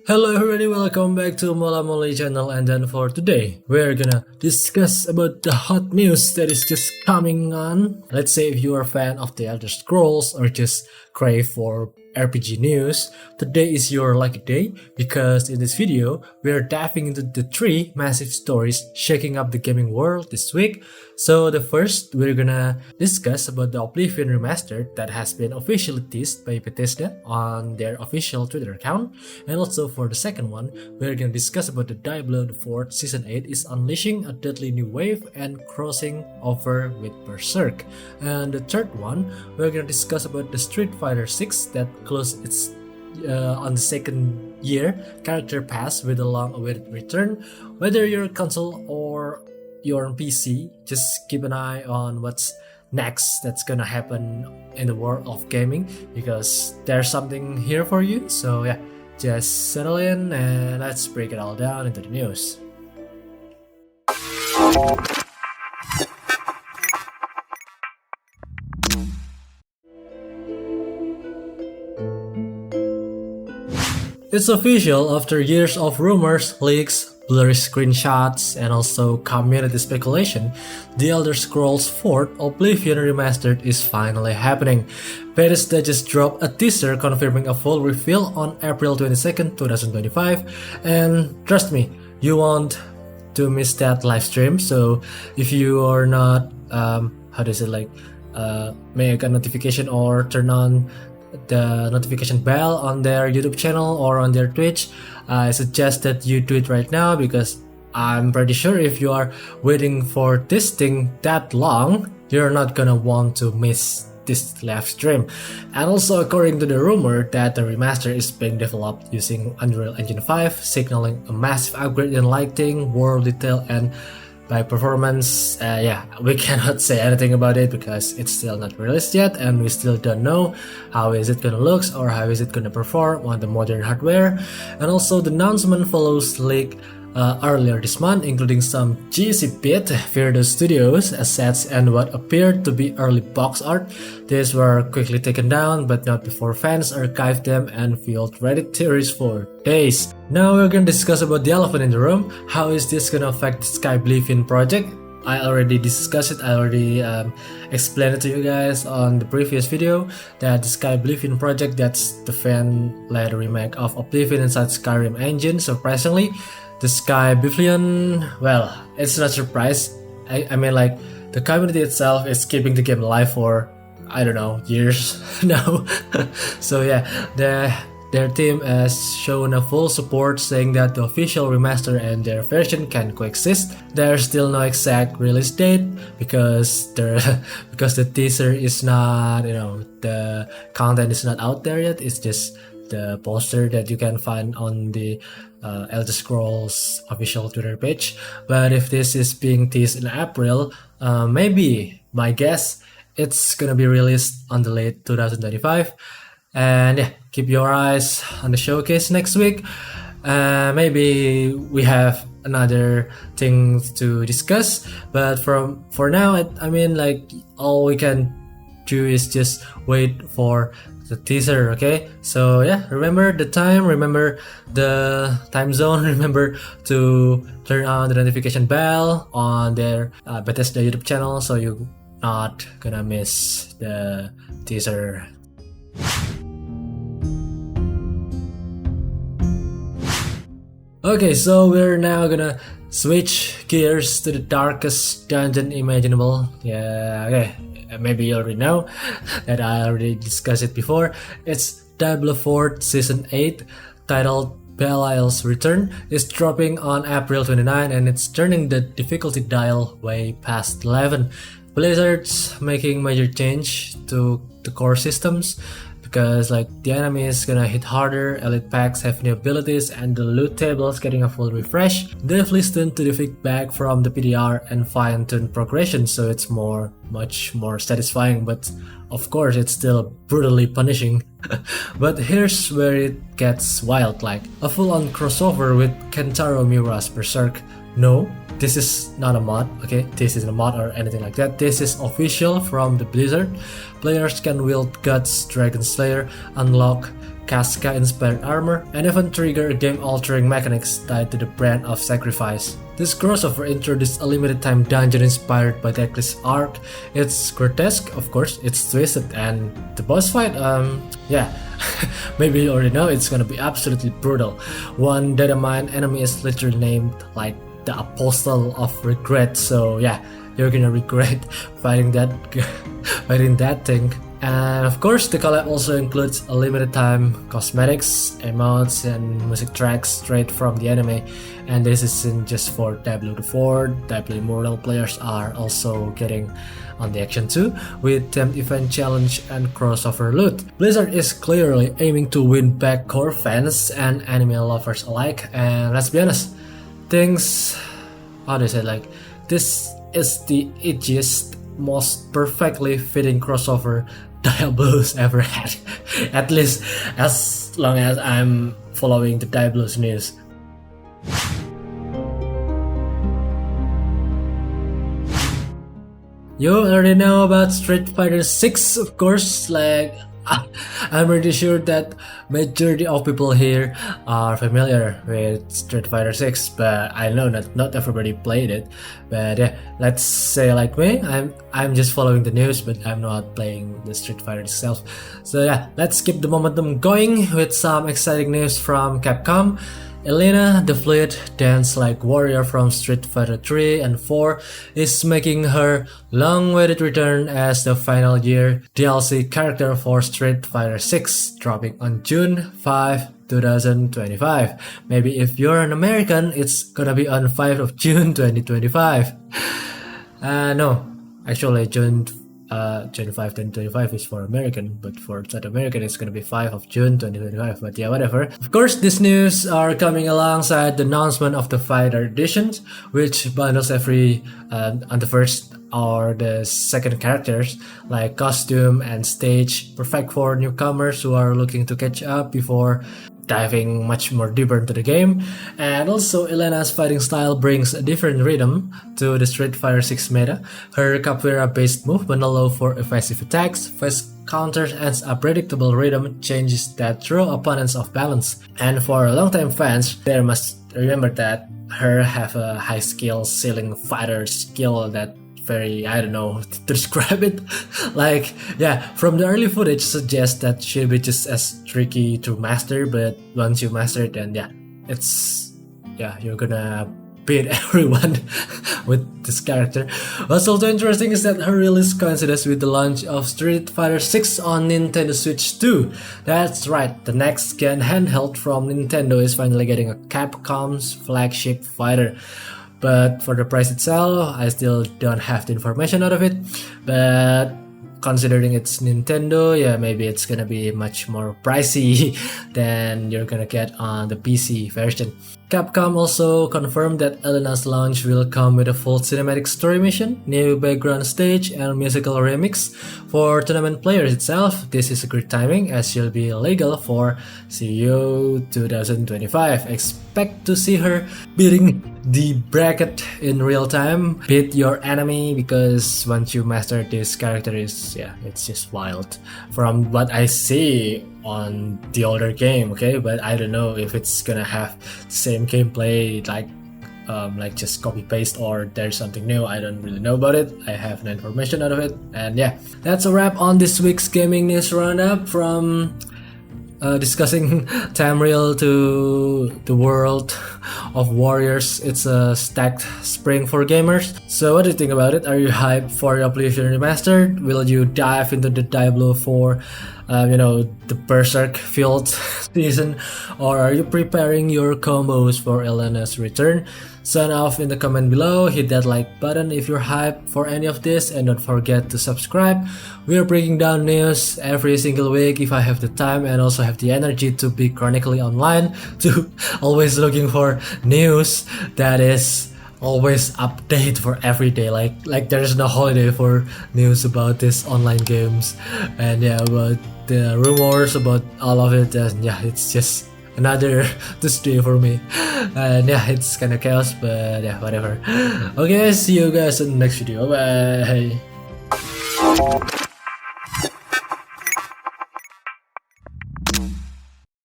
Hello everybody, welcome back to Mola Mola channel, and then for today we're gonna discuss about the hot news that is just coming on. Let's say if you are a fan of the Elder Scrolls or just crave for RPG news, today is your lucky day because in this video we're diving into the three massive stories shaking up the gaming world this week. So the first, we're gonna discuss about the Oblivion Remastered that has been officially teased by Bethesda on their official Twitter account, and also for the second one, we're gonna discuss about the Diablo IV Season 8 is unleashing a deadly new wave and crossing over with Berserk. And the third one, we're gonna discuss about the Street Fighter 6 that closed its on the second year character pass with a long-awaited return. Whether you're a console or you're on PC, just keep an eye on what's next that's gonna happen in the world of gaming because there's something here for you. So yeah, just settle in and let's break it all down into the news. It's official. After years of rumors, leaks, blurry screenshots, and also community speculation, The Elder Scrolls IV Oblivion Remastered is finally happening. Bethesda just dropped a teaser confirming a full reveal on April 22nd, 2025, and trust me, you won't to miss that live stream. So if you are not, make a notification or turn on the notification bell on their YouTube channel or on their Twitch, I suggest that you do it right now because I'm pretty sure if you are waiting for this thing that long, you're not gonna want to miss this live stream. And also, according to the rumor that the remaster is being developed using Unreal Engine 5, signaling a massive upgrade in lighting, world detail, and by performance, we cannot say anything about it because it's still not released yet and we still don't know how is it gonna look or how is it gonna perform on the modern hardware. And also the announcement follows leak earlier this month, including some juicy bit Firdo Studios assets and what appeared to be early box art. These were quickly taken down, but not before fans archived them and fueled Reddit theories for days. Now we're gonna discuss about the elephant in the room. How is this gonna affect the Oblivion project? I already discussed it, I already explained it to you guys on the previous video that the Oblivion project, that's the fan-led remake of Oblivion inside Skyrim engine. Surprisingly, the Oblivion, well, it's not a surprise. I mean, like, the community itself is keeping the game alive for, I don't know, years now. So yeah, their team has shown a full support, saying that the official remaster and their version can coexist. There's still no exact release date because the teaser is not, the content is not out there yet. It's just the poster that you can find on the Elder Scrolls official Twitter page. But if this is being teased in April, maybe, my guess, it's gonna be released on the late 2025. And yeah, keep your eyes on the showcase next week. Maybe we have another thing to discuss, but for now, I mean, like, all we can do is just wait for the teaser. Okay, so yeah, remember the time, remember the time zone, remember to turn on the notification bell on their Bethesda YouTube channel so you're not gonna miss the teaser. Okay, so we're now gonna switch gears to the darkest dungeon imaginable. Yeah, okay, maybe you already know that I already discussed it before. It's Diablo IV Season 8, titled Belial's Return, is dropping on April 29 and it's turning the difficulty dial way past 11. Blizzard's making major change to the core systems because, like, the enemy is gonna hit harder, elite packs have new abilities, and the loot table is getting a full refresh. They've listened to the feedback from the PDR and fine-tuned progression, so it's much more satisfying, but of course it's still brutally punishing. But here's where it gets wild, like a full-on crossover with Kentaro Miura's Berserk. No, this is not a mod, okay? This isn't a mod or anything like that. This is official from the Blizzard. Players can wield Guts, Dragon Slayer, unlock Casca-inspired armor, and even trigger game-altering mechanics tied to the brand of sacrifice. This crossover introduced a limited-time dungeon inspired by the Eclipse arc. It's grotesque, of course, it's twisted, and the boss fight, yeah, maybe you already know it's gonna be absolutely brutal. One determined enemy is literally named like the Apostle of Regret, so yeah, you're gonna regret fighting that thing. And of course, the collab also includes a limited time cosmetics, emotes, and music tracks straight from the anime. And this isn't just for Diablo IV, Diablo Immortal players are also getting on the action too, with themed event challenge and crossover loot. Blizzard is clearly aiming to win back core fans and anime lovers alike, and let's be honest, how do I say, like, this is the itchiest, most perfectly fitting crossover Diablo's ever had. At least as long as I'm following the Diablo's news. You already know about Street Fighter 6, of course. Like, I'm pretty sure that majority of people here are familiar with Street Fighter 6, but I know not everybody played it. But yeah, let's say like me, I'm just following the news, but I'm not playing the Street Fighter itself. So yeah, let's keep the momentum going with some exciting news from Capcom. Elena, the fluid dance-like warrior from Street Fighter 3 and 4, is making her long-awaited return as the final year DLC character for Street Fighter 6, dropping on June 5, 2025. Maybe if you're an American, it's gonna be on 5th of June 2025. No, actually June 5, 2025 is for American, but for South American it's gonna be 5th of June 2025, but yeah, whatever. Of course, these news are coming alongside the announcement of the Fighter Editions, which bundles every on the first or the second characters, like costume and stage, perfect for newcomers who are looking to catch up before diving much more deeper into the game. And also, Elena's fighting style brings a different rhythm to the Street Fighter 6 meta. Her capoeira-based movement allow for evasive attacks, fast counters, and a predictable rhythm changes that throw opponents off balance. And for longtime fans, they must remember that her have a high skill ceiling fighter skill that very, I don't know to describe it. Like, yeah, from the early footage suggests that she'll be just as tricky to master, but once you master it, then yeah, you're gonna beat everyone with this character. What's also interesting is that her release coincides with the launch of Street Fighter 6 on Nintendo Switch 2. That's right, the next gen handheld from Nintendo is finally getting a Capcom's flagship fighter. But for the price itself, I still don't have the information out of it. But considering it's Nintendo, yeah, maybe it's gonna be much more pricey than you're gonna get on the PC version. Capcom also confirmed that Elena's launch will come with a full cinematic story mission, new background stage, and musical remix. For tournament players itself, this is a great timing as she'll be legal for CEO 2025. Expect to see her beating the bracket in real time. Beat your enemy, because once you master this character, it's just wild. From what I see on the older game, okay, but I don't know if it's gonna have the same gameplay, like just copy paste, or there's something new. I don't really know about it. I have no information out of it. And yeah, that's a wrap on this week's gaming news roundup, from discussing Tamriel to the world of warriors. It's a stacked spring for gamers. So what do you think about it? Are you hyped for Oblivion Remastered? Will you dive into the Diablo IV, the Berserk field season? Or are you preparing your combos for Elena's return? Sound off in the comment below, hit that like button if you're hyped for any of this, and don't forget to subscribe. We're breaking down news every single week if I have the time and also have the energy to be chronically online, to always looking for news that is always update for every day. Like there's no holiday for news about this online games, and yeah, about the rumors about all of it. And yeah, it's just another Tuesday for me, and yeah, it's kind of chaos, but yeah, whatever. Okay, see you guys in the next video. Bye.